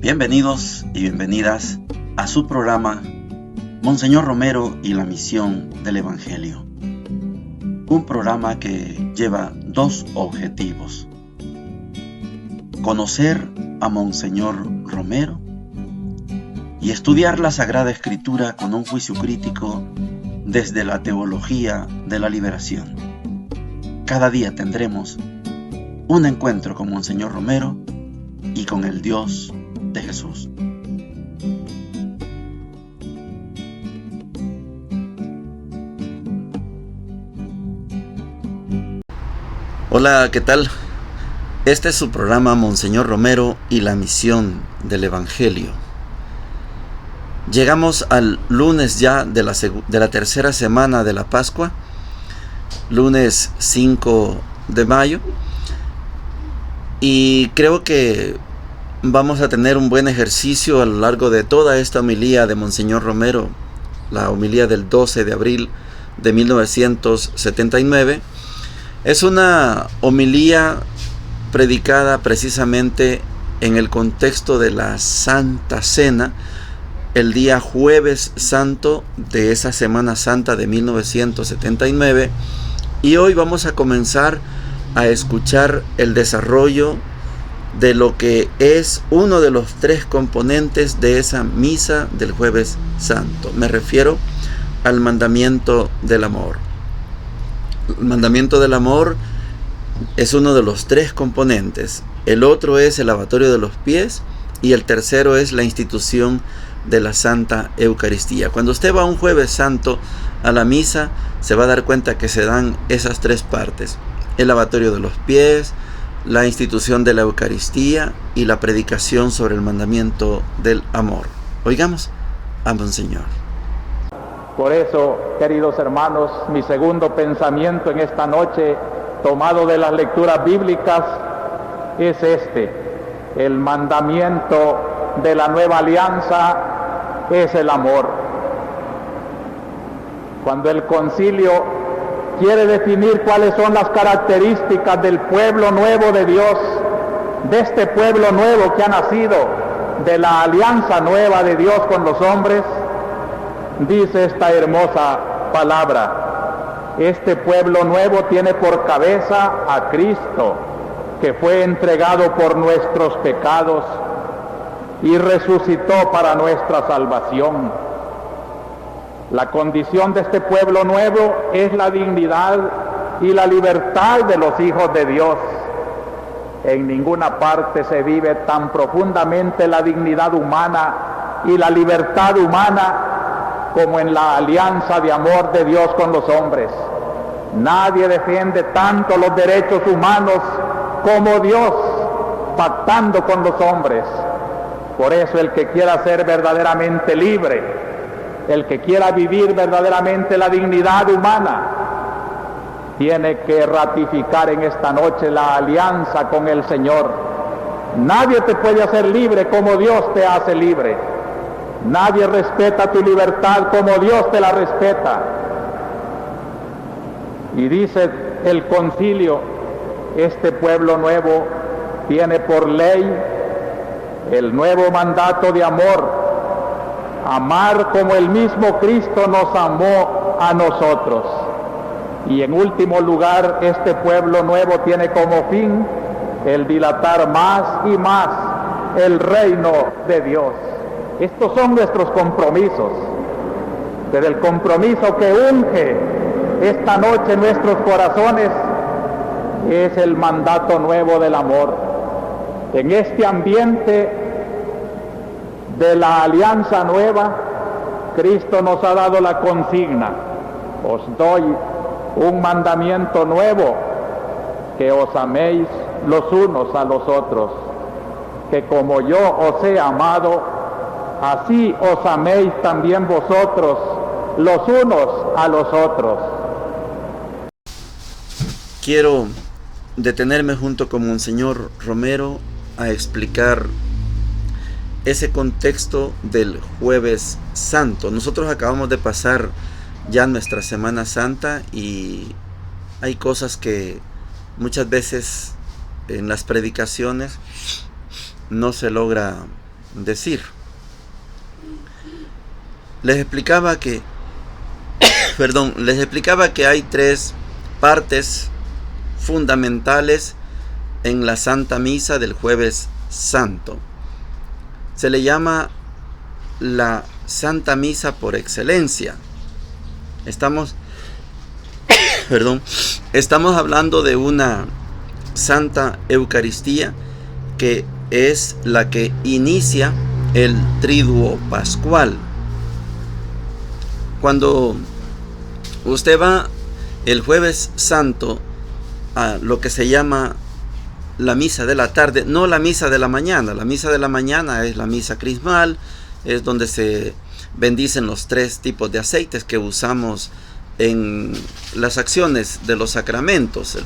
Bienvenidos y bienvenidas a su programa Monseñor Romero y la misión del Evangelio. Un programa que lleva dos objetivos: conocer a Monseñor Romero y estudiar la Sagrada Escritura con un juicio crítico desde la teología de la liberación. Cada día tendremos un encuentro con Monseñor Romero y con el Dios de Jesús. Hola, ¿qué tal? Este es su programa Monseñor Romero y la misión del Evangelio. Llegamos al lunes ya de la tercera semana de la Pascua, lunes 5 de mayo, y creo que vamos a tener un buen ejercicio a lo largo de toda esta homilía de Monseñor Romero, la homilía del 12 de abril de 1979. Es una homilía predicada precisamente en el contexto de la Santa Cena, el día Jueves Santo de esa Semana Santa de 1979, y hoy vamos a comenzar a escuchar el desarrollo de lo que es uno de los tres componentes de esa misa del Jueves Santo. Me refiero al mandamiento del amor. El mandamiento del amor es uno de los tres componentes. El otro es el lavatorio de los pies y el tercero es la institución de la Santa Eucaristía. Cuando usted va un Jueves Santo a la misa, se va a dar cuenta que se dan esas tres partes: el lavatorio de los pies, la institución de la Eucaristía y la predicación sobre el mandamiento del amor. Oigamos a Monseñor. Por eso, queridos hermanos, mi segundo pensamiento en esta noche, tomado de las lecturas bíblicas, es este: el mandamiento de la nueva alianza es el amor. Cuando el concilio quiere definir cuáles son las características del pueblo nuevo de Dios, de este pueblo nuevo que ha nacido de la alianza nueva de Dios con los hombres, dice esta hermosa palabra: este pueblo nuevo tiene por cabeza a Cristo, que fue entregado por nuestros pecados y resucitó para nuestra salvación. La condición de este pueblo nuevo es la dignidad y la libertad de los hijos de Dios. En ninguna parte se vive tan profundamente la dignidad humana y la libertad humana como en la alianza de amor de Dios con los hombres. Nadie defiende tanto los derechos humanos como Dios, pactando con los hombres. Por eso el que quiera ser verdaderamente libre, el que quiera vivir verdaderamente la dignidad humana, tiene que ratificar en esta noche la alianza con el Señor. Nadie te puede hacer libre como Dios te hace libre. Nadie respeta tu libertad como Dios te la respeta. Y dice el concilio, este pueblo nuevo tiene por ley el nuevo mandato de amor: amar como el mismo Cristo nos amó a nosotros. Y en último lugar, este pueblo nuevo tiene como fin el dilatar más y más el reino de Dios. Estos son nuestros compromisos, pero el compromiso que unge esta noche nuestros corazones es el mandato nuevo del amor. En este ambiente de la alianza nueva, Cristo nos ha dado la consigna: os doy un mandamiento nuevo, que os améis los unos a los otros, que como yo os he amado, así os améis también vosotros los unos a los otros. Quiero detenerme junto con Monseñor Romero a explicar ese contexto del Jueves Santo. Nosotros acabamos de pasar ya nuestra Semana Santa y hay cosas que muchas veces en las predicaciones no se logra decir. Les explicaba que hay tres partes fundamentales en la Santa Misa del Jueves Santo. Se le llama la Santa Misa por excelencia. Estamos hablando de una Santa Eucaristía que es la que inicia el Triduo Pascual. Cuando usted va el Jueves Santo a lo que se llama la misa de la tarde, no la misa de la mañana. La misa de la mañana es la misa crismal, es donde se bendicen los tres tipos de aceites que usamos en las acciones de los sacramentos.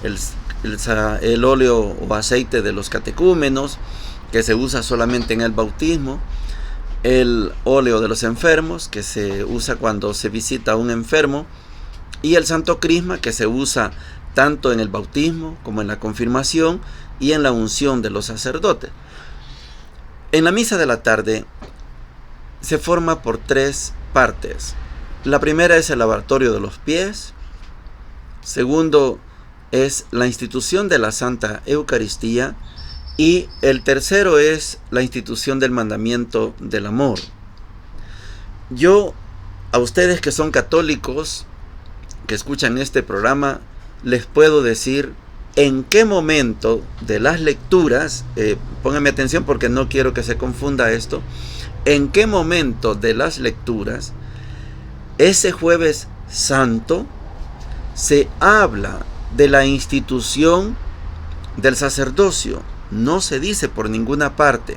El óleo o aceite de los catecúmenos, que se usa solamente en el bautismo. El óleo de los enfermos, que se usa cuando se visita a un enfermo. Y el Santo Crisma, que se usa tanto en el bautismo como en la confirmación y en la unción de los sacerdotes. En la misa de la tarde se forma por tres partes. La primera es el lavatorio de los pies. Segundo es la institución de la Santa Eucaristía. Y el tercero es la institución del mandamiento del amor. Yo, a ustedes que son católicos, que escuchan este programa, les puedo decir en qué momento de las lecturas, pónganme atención porque no quiero que se confunda esto, en qué momento de las lecturas, ese Jueves Santo, se habla de la institución del sacerdocio. No se dice por ninguna parte.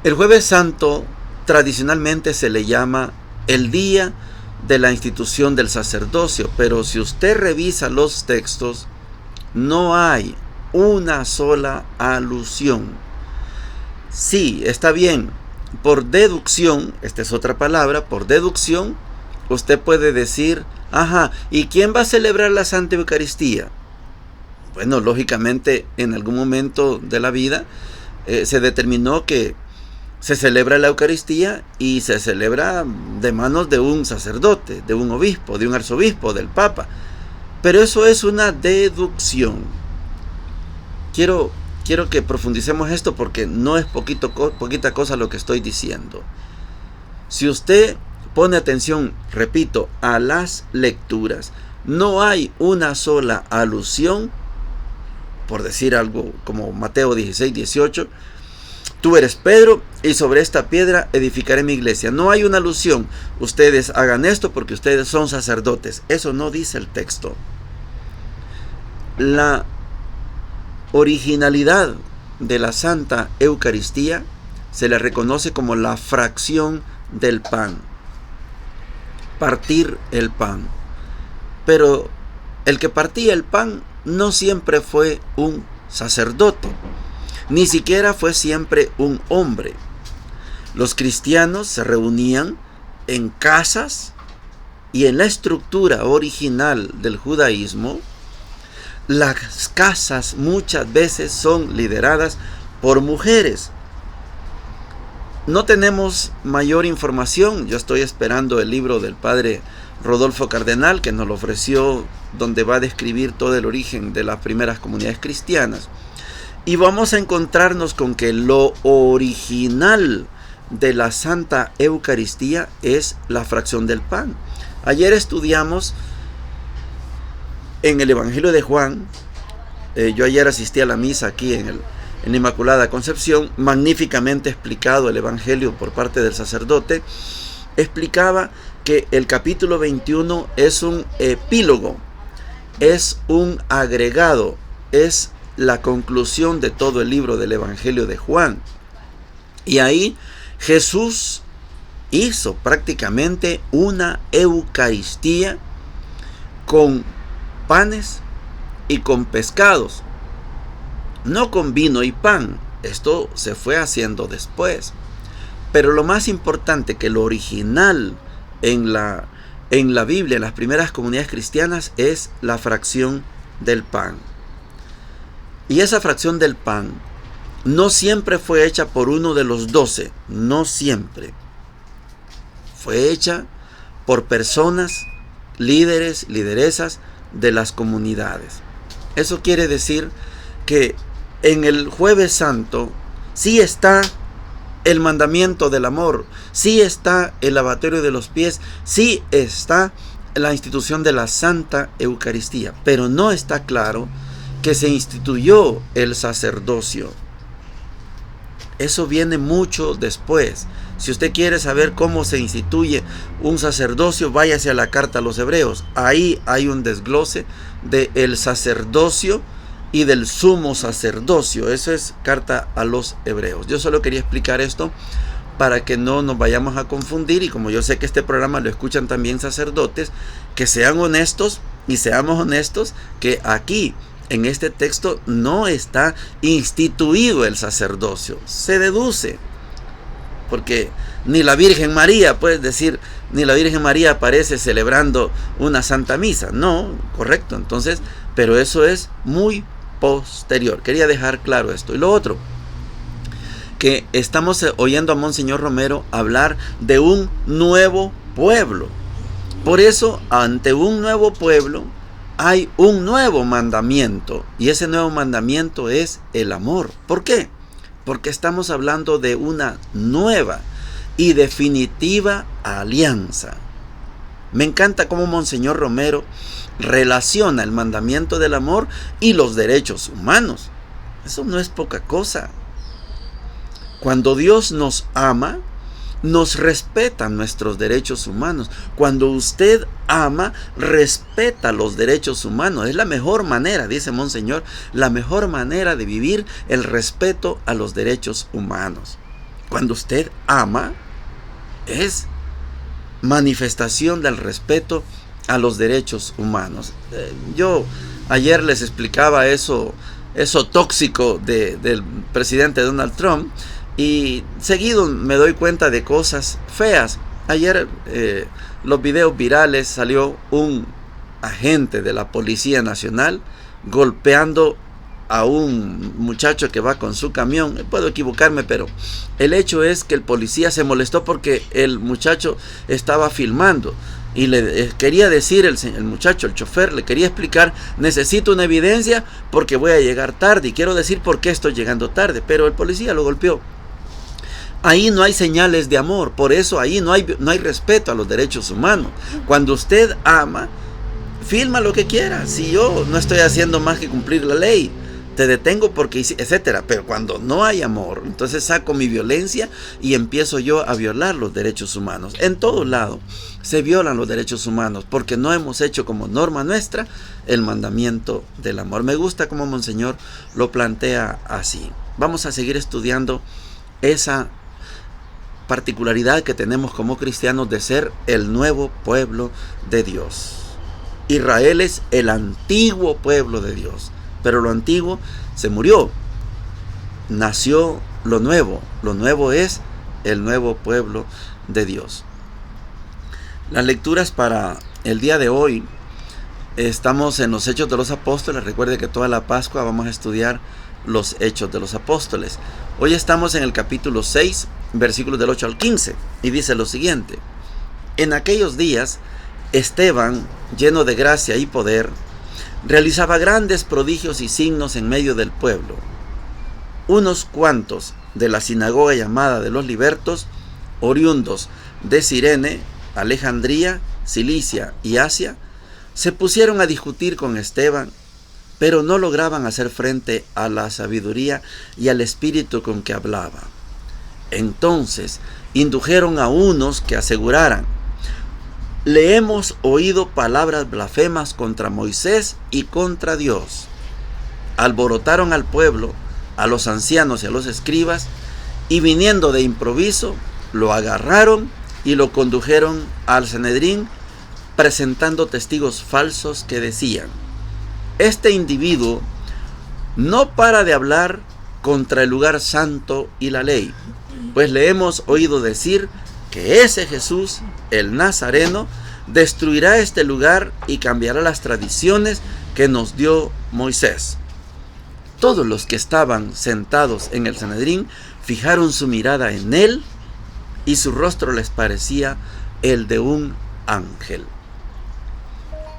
El Jueves Santo tradicionalmente se le llama el día de la institución del sacerdocio, pero si usted revisa los textos, no hay una sola alusión. Sí, está bien, por deducción, esta es otra palabra, por deducción, usted puede decir, ¿y quién va a celebrar la Santa Eucaristía? Bueno, lógicamente en algún momento de la vida se determinó que se celebra la Eucaristía y se celebra de manos de un sacerdote, de un obispo, de un arzobispo, del Papa. Pero eso es una deducción. Quiero que profundicemos esto porque no es poquita cosa lo que estoy diciendo. Si usted pone atención, repito, a las lecturas, no hay una sola alusión. Por decir algo como Mateo 16, 18, tú eres Pedro y sobre esta piedra edificaré mi iglesia. No hay una alusión, ustedes hagan esto porque ustedes son sacerdotes. Eso no dice el texto. La originalidad de la Santa Eucaristía se le reconoce como la fracción del pan. Partir el pan. Pero el que partía el pan no siempre fue un sacerdote, ni siquiera fue siempre un hombre. Los cristianos se reunían en casas y en la estructura original del judaísmo, las casas muchas veces son lideradas por mujeres. No tenemos mayor información. Yo estoy esperando el libro del padre Rodolfo Cardenal, que nos lo ofreció, donde va a describir todo el origen de las primeras comunidades cristianas. Y vamos a encontrarnos con que lo original de la Santa Eucaristía es la fracción del pan. Ayer estudiamos en el Evangelio de Juan. Yo ayer asistí a la misa aquí en Inmaculada Concepción, magníficamente explicado el Evangelio por parte del sacerdote. Explicaba que el capítulo 21 es un epílogo, es un agregado, es la conclusión de todo el libro del Evangelio de Juan. Y ahí Jesús hizo prácticamente una Eucaristía con panes y con pescados, no con vino y pan. Esto se fue haciendo después. Pero lo más importante, que lo original en la Biblia, en las primeras comunidades cristianas, es la fracción del pan. Y esa fracción del pan no siempre fue hecha por uno de los 12, no siempre. Fue hecha por personas, líderes, lideresas de las comunidades. Eso quiere decir que en el Jueves Santo sí está el mandamiento del amor, sí está el lavatorio de los pies, sí está la institución de la Santa Eucaristía, pero no está claro que se instituyó el sacerdocio. Eso viene mucho después. Si usted quiere saber cómo se instituye un sacerdocio, váyase a la carta a los Hebreos. Ahí hay un desglose del sacerdocio y del sumo sacerdocio. Eso es carta a los Hebreos. Yo solo quería explicar esto para que no nos vayamos a confundir, y como yo sé que este programa lo escuchan también sacerdotes, que sean honestos y seamos honestos que aquí en este texto no está instituido el sacerdocio. Se deduce, porque ni la Virgen María, puedes decir, ni la Virgen María aparece celebrando una Santa Misa. No, correcto. Entonces, pero eso es muy posterior. Quería dejar claro esto. Y lo otro, que estamos oyendo a Monseñor Romero hablar de un nuevo pueblo. Por eso, ante un nuevo pueblo, hay un nuevo mandamiento, y ese nuevo mandamiento es el amor. ¿Por qué? Porque estamos hablando de una nueva y definitiva alianza. Me encanta cómo Monseñor Romero relaciona el mandamiento del amor y los derechos humanos. Eso no es poca cosa. Cuando Dios nos ama, nos respeta nuestros derechos humanos. Cuando usted ama, respeta los derechos humanos. Es la mejor manera, dice Monseñor, la mejor manera de vivir el respeto a los derechos humanos. Cuando usted ama, es manifestación del respeto a los derechos humanos. Yo ayer les explicaba eso tóxico del presidente Donald Trump, y seguido me doy cuenta de cosas feas. Ayer los videos virales, salió un agente de la Policía Nacional golpeando a un muchacho que va con su camión. Puedo equivocarme, pero el hecho es que el policía se molestó porque el muchacho estaba filmando. Y le quería decir, el muchacho, el chofer, le quería explicar: necesito una evidencia porque voy a llegar tarde y quiero decir por qué estoy llegando tarde. Pero el policía lo golpeó. Ahí no hay señales de amor, por eso ahí no hay respeto a los derechos humanos. Cuando usted ama, filma lo que quiera. Si yo no estoy haciendo más que cumplir la ley, te detengo porque hice, etcétera. Pero cuando no hay amor, entonces saco mi violencia y empiezo yo a violar los derechos humanos. En todo lado se violan los derechos humanos porque no hemos hecho como norma nuestra el mandamiento del amor. Me gusta cómo Monseñor lo plantea así. Vamos a seguir estudiando esa particularidad que tenemos como cristianos de ser el nuevo pueblo de Dios. Israel es el antiguo pueblo de Dios, pero lo antiguo se murió. Nació lo nuevo. Lo nuevo es el nuevo pueblo de Dios. Las lecturas para el día de hoy, estamos en los Hechos de los Apóstoles. Recuerde que toda la Pascua vamos a estudiar los Hechos de los Apóstoles. Hoy estamos en el capítulo 6, versículos del 8 al 15, y dice lo siguiente: en aquellos días, Esteban, lleno de gracia y poder, realizaba grandes prodigios y signos en medio del pueblo. Unos cuantos de la sinagoga llamada de los libertos, oriundos de Cirene, Alejandría, Cilicia y Asia, se pusieron a discutir con Esteban, pero no lograban hacer frente a la sabiduría y al espíritu con que hablaba. Entonces indujeron a unos que aseguraran: le hemos oído palabras blasfemas contra Moisés y contra Dios. Alborotaron al pueblo, a los ancianos y a los escribas, y viniendo de improviso, lo agarraron y lo condujeron al Sanedrín, presentando testigos falsos que decían: este individuo no para de hablar contra el lugar santo y la ley, pues le hemos oído decir que ese Jesús, el Nazareno, destruirá este lugar y cambiará las tradiciones que nos dio Moisés. todos los que estaban sentados en el Sanedrín fijaron su mirada en él y su rostro les parecía el de un ángel.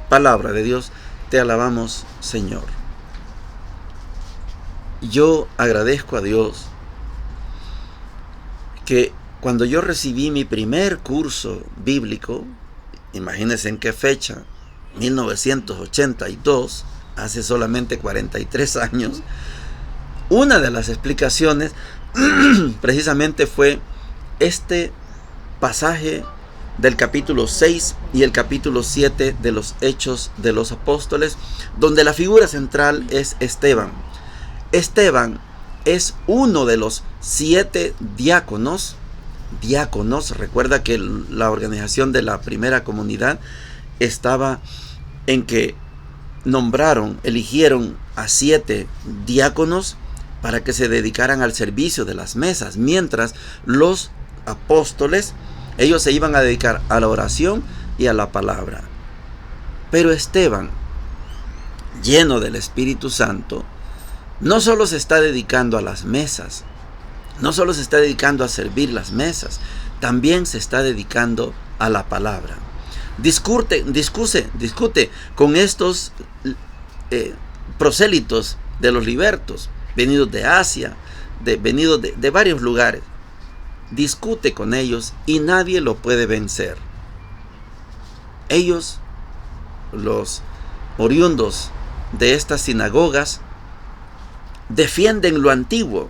Palabra de Dios, te alabamos, Señor. Yo agradezco a Dios que cuando yo recibí mi primer curso bíblico, imagínense en qué fecha, 1982, hace solamente 43 años, una de las explicaciones precisamente fue este pasaje del capítulo 6 y el capítulo 7 de los Hechos de los Apóstoles, donde la figura central es Esteban. Esteban es uno de los 7 diáconos. Recuerda que la organización de la primera comunidad estaba en que eligieron a 7 diáconos para que se dedicaran al servicio de las mesas, mientras los apóstoles, ellos se iban a dedicar a la oración y a la palabra. Pero Esteban, lleno del Espíritu Santo, no solo se está dedicando a las mesas, no solo se está dedicando a servir las mesas, también se está dedicando a la palabra. Discute con estos prosélitos de los libertos, venidos de Asia, venidos de varios lugares. Discute con ellos y nadie lo puede vencer. Ellos, los oriundos de estas sinagogas, defienden lo antiguo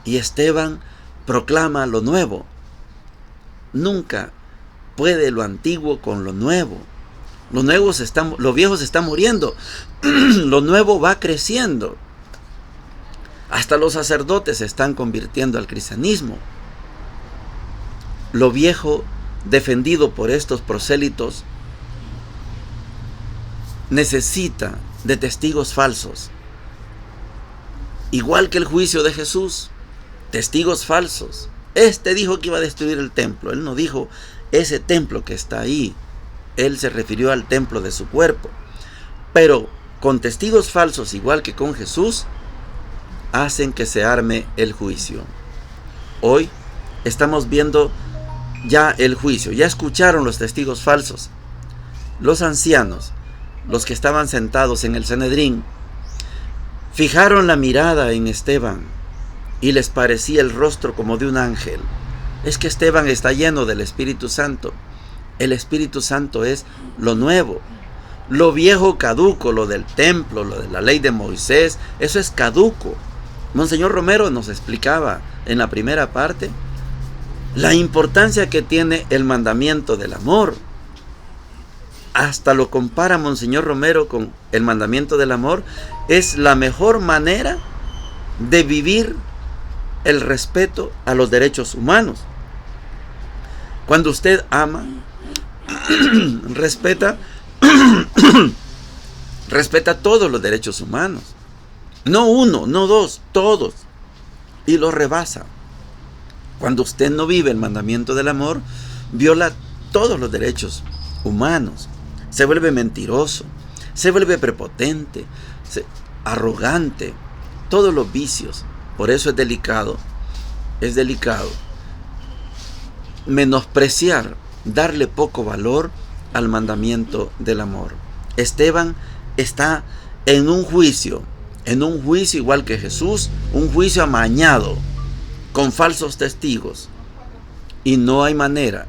y Esteban proclama lo nuevo. Nunca puede lo antiguo con lo nuevo. Lo viejo se está muriendo, lo nuevo va creciendo. Hasta los sacerdotes se están convirtiendo al cristianismo. Lo viejo, defendido por estos prosélitos, necesita de testigos falsos. Igual que el juicio de Jesús, testigos falsos. Este dijo que iba a destruir el templo. Él no dijo ese templo que está ahí. Él se refirió al templo de su cuerpo. Pero con testigos falsos, igual que con Jesús, hacen que se arme el juicio. Hoy estamos viendo ya el juicio. Ya escucharon los testigos falsos. Los ancianos, los que estaban sentados en el Sanedrín, fijaron la mirada en Esteban y les parecía el rostro como de un ángel. Es que Esteban está lleno del Espíritu Santo. El Espíritu Santo es lo nuevo. Lo viejo caduco, lo del templo, lo de la ley de Moisés, eso es caduco. Monseñor Romero nos explicaba en la primera parte la importancia que tiene el mandamiento del amor. Hasta lo compara Monseñor Romero con el mandamiento del amor. Es la mejor manera de vivir el respeto a los derechos humanos. Cuando usted ama, respeta todos los derechos humanos. No uno, no dos, todos. Y los rebasa. Cuando usted no vive el mandamiento del amor, viola todos los derechos humanos. Se vuelve mentiroso, se vuelve prepotente, arrogante, todos los vicios. Por eso es delicado menospreciar, darle poco valor al mandamiento del amor. Esteban está en un juicio igual que Jesús, un juicio amañado, con falsos testigos. Y no hay manera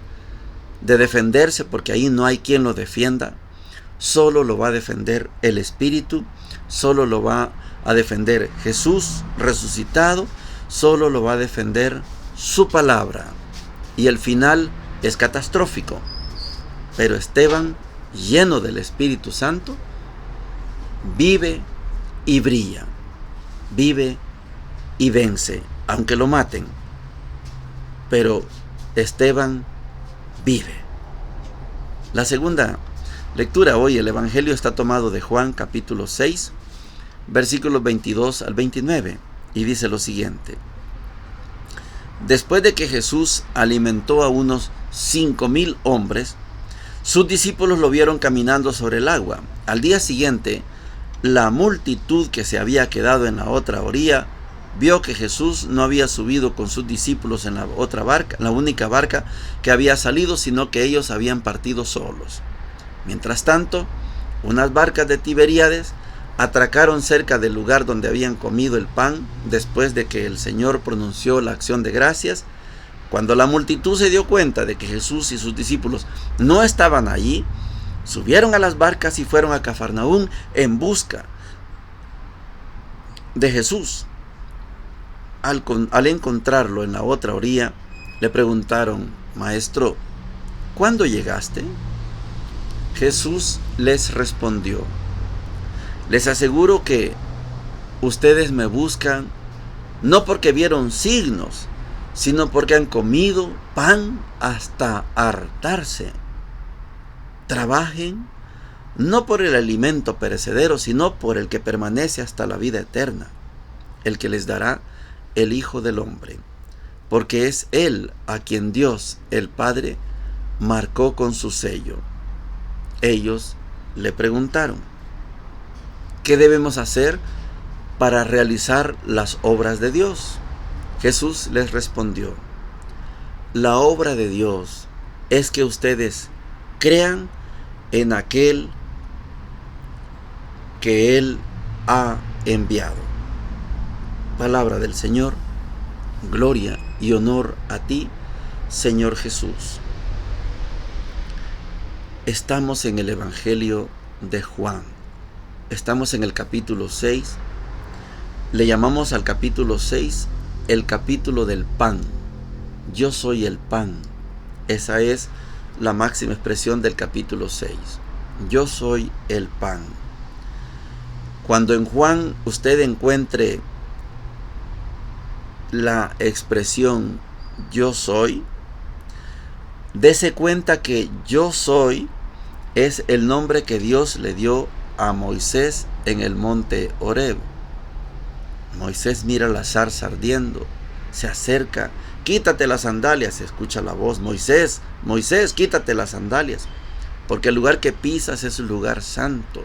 de defenderse porque ahí no hay quien lo defienda. Solo lo va a defender el Espíritu, solo lo va a defender Jesús resucitado, solo lo va a defender su palabra. Y el final es catastrófico. Pero Esteban, lleno del Espíritu Santo, vive y brilla, vive y vence, aunque lo maten. Pero Esteban vive. La segunda lectura hoy, el Evangelio está tomado de Juan capítulo 6, versículos 22 al 29, y dice lo siguiente: Después de que Jesús alimentó a unos 5,000 hombres, sus discípulos lo vieron caminando sobre el agua. Al día siguiente, la multitud que se había quedado en la otra orilla vio que Jesús no había subido con sus discípulos en la otra barca, la única barca que había salido, sino que ellos habían partido solos. Mientras tanto, unas barcas de Tiberíades atracaron cerca del lugar donde habían comido el pan después de que el Señor pronunció la acción de gracias. Cuando la multitud se dio cuenta de que Jesús y sus discípulos no estaban allí, subieron a las barcas y fueron a Cafarnaúm en busca de Jesús. Al encontrarlo en la otra orilla, le preguntaron: Maestro, ¿cuándo llegaste? Jesús les respondió: les aseguro que ustedes me buscan no porque vieron signos, sino porque han comido pan hasta hartarse. Trabajen no por el alimento perecedero, sino por el que permanece hasta la vida eterna, el que les dará el Hijo del Hombre, porque es Él a quien Dios, el Padre, marcó con su sello. Ellos le preguntaron: ¿qué debemos hacer para realizar las obras de Dios? Jesús les respondió: la obra de Dios es que ustedes crean en aquel que Él ha enviado. Palabra del Señor. Gloria y honor a ti, Señor Jesús. Estamos en el Evangelio de Juan. Estamos en el capítulo 6. Le llamamos al capítulo 6 el capítulo del pan. Yo soy el pan. Esa es la máxima expresión del capítulo 6. Yo soy el pan. Cuando en Juan usted encuentre la expresión yo soy, dése cuenta que yo soy es el nombre que Dios le dio a Moisés en el monte Horeb. Moisés mira la zarza ardiendo, se acerca: quítate las sandalias. Se escucha la voz: Moisés, Moisés, quítate las sandalias, porque el lugar que pisas es un lugar santo.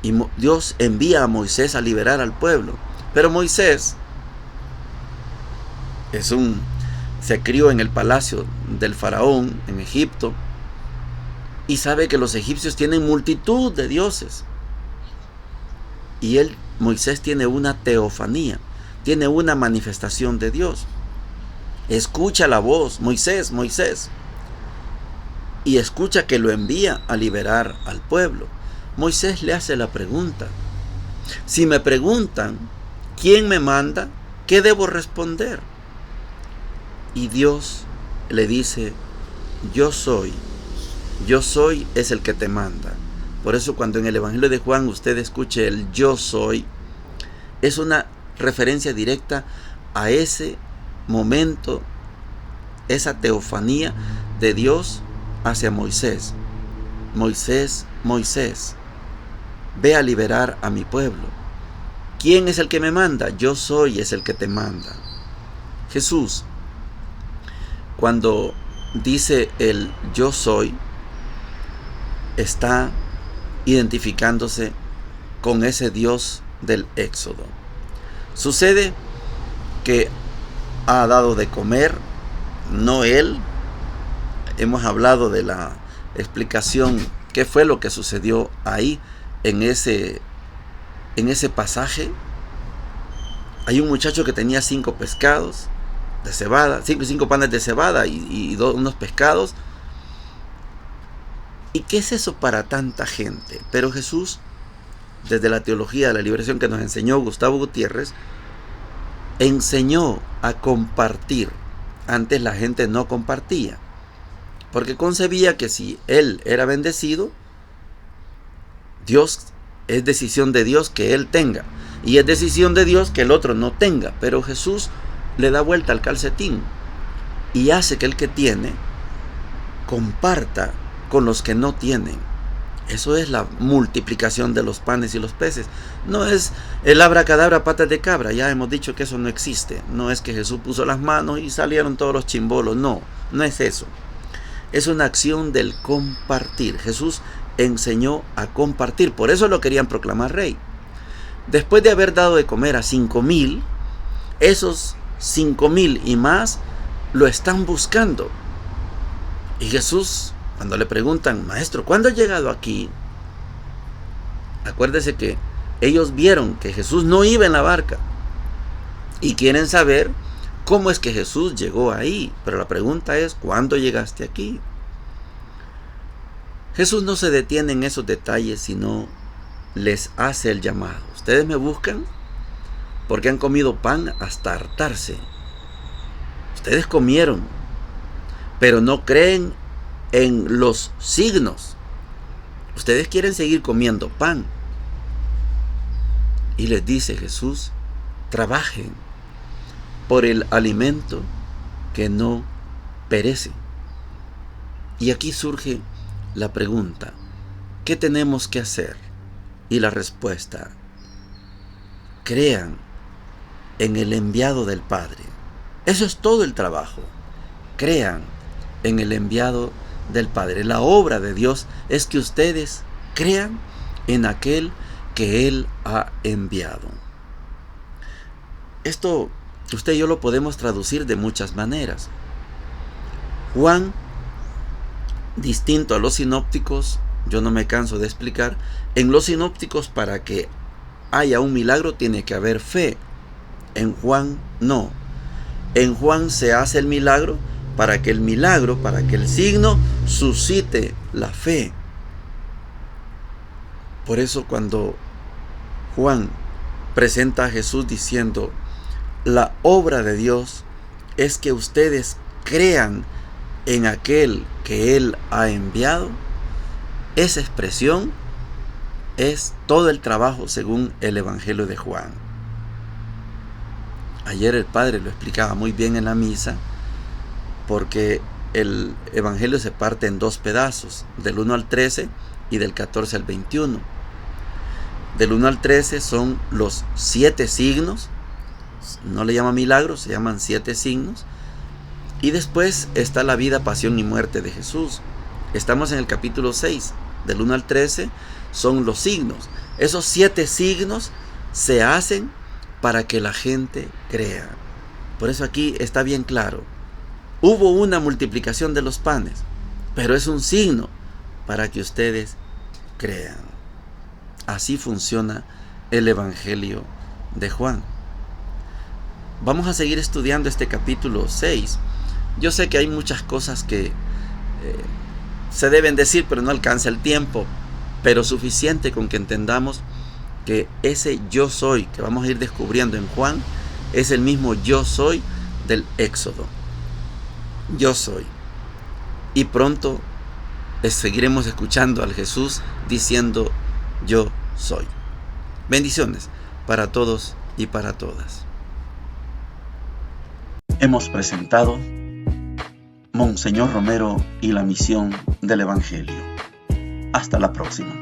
Y Dios envía a Moisés a liberar al pueblo. Pero Moisés se crió en el palacio del faraón en Egipto y sabe que los egipcios tienen multitud de dioses. Y Moisés tiene una teofanía, tiene una manifestación de Dios. Escucha la voz: Moisés, Moisés. Y escucha que lo envía a liberar al pueblo. Moisés le hace la pregunta: si me preguntan ¿quién me manda?, ¿qué debo responder? Y Dios le dice: yo soy es el que te manda. Por eso cuando en el Evangelio de Juan usted escuche el yo soy, es una referencia directa a ese momento, esa teofanía de Dios hacia Moisés. Moisés, Moisés, ve a liberar a mi pueblo. ¿Quién es el que me manda? Yo soy es el que te manda. Jesús, cuando dice el yo soy, está identificándose con ese Dios del Éxodo. Sucede que ha dado de comer, no él. Hemos hablado de la explicación, qué fue lo que sucedió ahí en ese pasaje. Hay un muchacho que tenía 5 pescados de cebada, 5 panes de cebada y unos pescados. ¿Y qué es eso para tanta gente? Pero Jesús, desde la teología de la liberación que nos enseñó Gustavo Gutiérrez, enseñó a compartir. Antes la gente no compartía, porque concebía que si él era bendecido, Dios, es decisión de Dios que él tenga, y es decisión de Dios que el otro no tenga. Pero Jesús le da vuelta al calcetín y hace que el que tiene comparta con los que no tienen. Eso es la multiplicación de los panes y los peces. No es el abracadabra patas de cabra. Ya hemos dicho que eso no existe. No es que Jesús puso las manos y salieron todos los chimbolos. No es eso. Es una acción del compartir. Jesús enseñó a compartir. Por eso lo querían proclamar rey. Después de haber dado de comer a 5,000, esos 5,000 y más lo están buscando. Y Jesús, cuando le preguntan, maestro, ¿cuándo has llegado aquí? Acuérdese que ellos vieron que Jesús no iba en la barca y quieren saber cómo es que Jesús llegó ahí. Pero la pregunta es, ¿cuándo llegaste aquí? Jesús no se detiene en esos detalles, sino les hace el llamado. Ustedes me buscan porque han comido pan hasta hartarse. Ustedes comieron, pero no creen en los signos. Ustedes quieren seguir comiendo pan. Y les dice Jesús, trabajen por el alimento que no perece. Y aquí surge la pregunta, ¿qué tenemos que hacer? Y la respuesta, crean en el enviado del Padre. Eso es todo el trabajo. Crean en el enviado del Padre. La obra de Dios es que ustedes crean en aquel que Él ha enviado. Esto usted y yo lo podemos traducir de muchas maneras. Juan, distinto a los sinópticos, yo no me canso de explicar, en los sinópticos para que haya un milagro tiene que haber fe. En Juan no. En Juan se hace el milagro, para que el signo suscite la fe. Por eso cuando Juan presenta a Jesús diciendo, la obra de Dios es que ustedes crean en aquel que Él ha enviado, esa expresión es todo el trabajo según el Evangelio de Juan. Ayer el Padre lo explicaba muy bien en la misa, porque el Evangelio se parte en 2 pedazos, del 1 al 13 y del 14 al 21. Del 1 al 13 son los 7 signos, no le llaman milagros, se llaman 7 signos. Y después está la vida, pasión y muerte de Jesús. Estamos en el capítulo 6, del 1 al 13 son los signos. Esos 7 signos se hacen para que la gente crea. Por eso aquí está bien claro. Hubo una multiplicación de los panes, pero es un signo para que ustedes crean. Así funciona el Evangelio de Juan. Vamos a seguir estudiando este capítulo 6. Yo sé que hay muchas cosas que se deben decir, pero no alcanza el tiempo. Pero suficiente con que entendamos que ese yo soy que vamos a ir descubriendo en Juan es el mismo yo soy del Éxodo. Yo soy. Y pronto seguiremos escuchando al Jesús diciendo yo soy. Bendiciones para todos y para todas. Hemos presentado Monseñor Romero y la misión del Evangelio. Hasta la próxima.